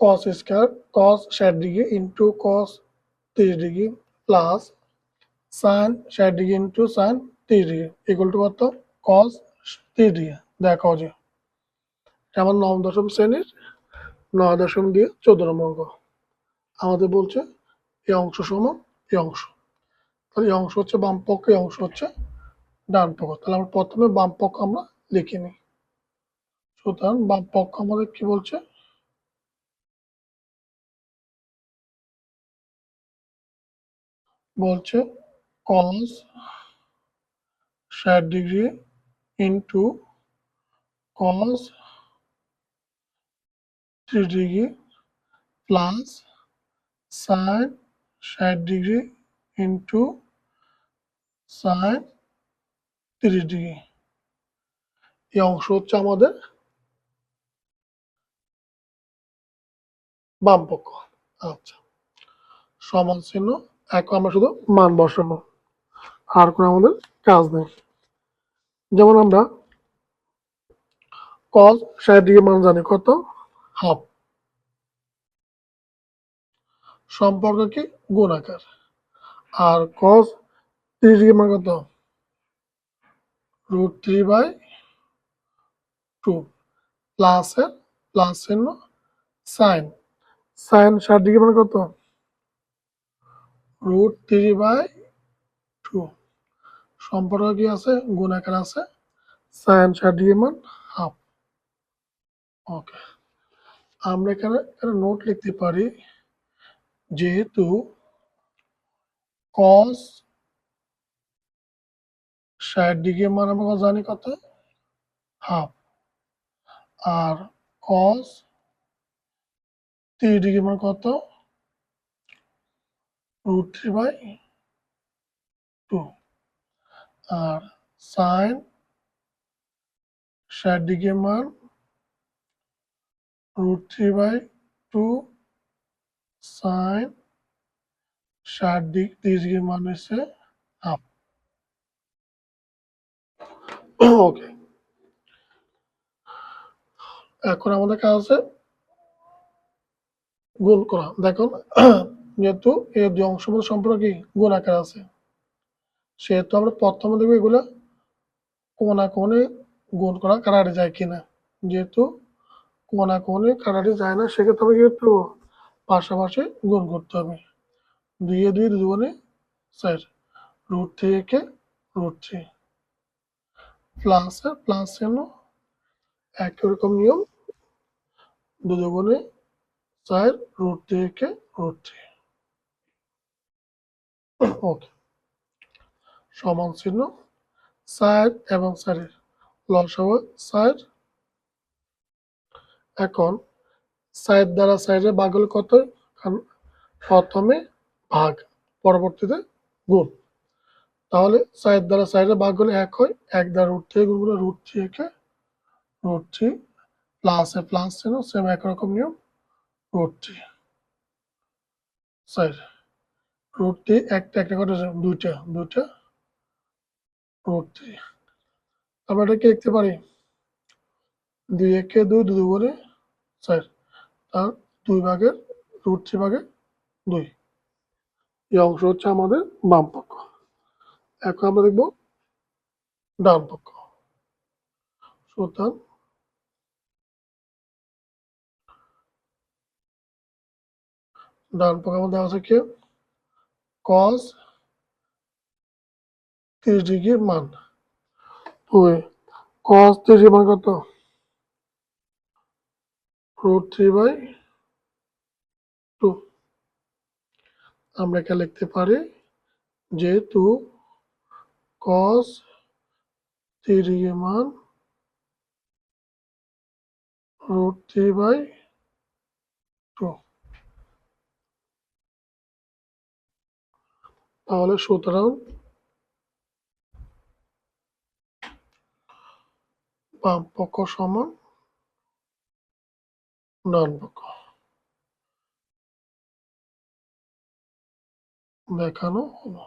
cos square cos 60 degree into cos 30 degree plus sin 60 degree into sin 30 degree equal to কত cos 30 degree. দেখো যে যেমন নবম দশম শ্রেণীর 9 দিয়ে 14 নম্বর অঙ্ক আমাদের বলছে এই অংশ সমান এই অংশ, তাহলে এই অংশ হচ্ছে বাম পক্ষ, এই অংশ হচ্ছে ডান পক্ষ। তাহলে আমরা প্রথমে বাম পক্ষ আমরা লিখে নিই। সুতরাং বাম পক্ষ আমাদের কি বলছে, বলছে cos 60 degree into cos 30 degree plus sin 60 degree into sin 30 degree. এই অংশ হচ্ছে আমাদের বাম পক্ষ। আচ্ছা, সমান চিহ্ন, এখন আমরা শুধু মান বসাবো, আর কোনো আমাদের কাজ নেই। যেমন আমরা cos 60 ডিগ্রি মান জানি কত, হাফ, সম্পর্ক কি গুণাকার, আর cos 30 ডিগ্রি মান কত √3/2 প্লাসের প্লাস চিহ্ন সাইন, সাইন 60 ডিগ্রি মান কত √3/2, সম্পর্ক কি আছে গুণাকার আছে, সাইন 60 ডিগ্রি মান হাফ। ওকে, আমরা এখানে নোট লিখতে পারি, যেহেতু cos 60 ডিগ্রি মান আমরা জানি কত হাফ, আর cos 30 ডিগ্রি মান কত √3/2, আর sin 60 ডিগ্রি মান √3/2 sin 60 ডিগ্রি মান হচ্ছে হাফ। ওকে, এখন আমাদের কাজ আছে গুণ করা। দেখুন যেহেতু এই দুই অংশ মধ্যে সম্পর্ক কি গুণ আকার আছে, সেহেতু আমরা প্রথমে দেখবো এগুলো কোণা কোণে গুণ করা কাটাকাটি যায় কিনা। যেহেতু কোণা কোণে কাটাকাটি যায় না, সেক্ষেত্রে আমরা কিন্তু পাশাপাশি গুণ করতে হবে। 2 এ 2 দুগুণে 4, √3 কে √3 প্লাস প্লাস চিহ্ন, একই রকম নিয়ম, 2 দুগুণে 4, √3 কে √3। ওকে, সমান চিহ্ন 4 এবং 4 এর লসাগু 4। এখন 4 দ্বারা 4 এর ভাগ হলে কত, প্রথমে ভাগ পরবর্তীতে গুণ, তাহলে 4 দ্বারা 4 এর ভাগ হলে 1 হয়, 1 দ্বারা √3 গুণ করলে √3 কে √3 প্লাস এ প্লাস চিহ্ন, সেম একরকম নিয়ম, √3 4 √3 একটা একটা করে দুইটা দুইটা √3। আমরা এটাকে লিখতে পারি 2 একে 2, 2 দুগুণে 4, তার 2 ভাগের √3 ভাগের 2। এই অংশ হচ্ছে আমাদের বাম পক্ষ। এখন আমরা দেখব ডান পক্ষ। সুতরাং ডান পক্ষ আমাদের আছে কি cos 30 ডিগ্রির মান, cos 30 মান কত √3/2। আমরা এখানে লিখতে পারি, যেহেতু cos 30 এর মান √3/2, তাহলে সুতরাং বাম পক্ষ সমান ডান পক্ষ দেখানো হলো।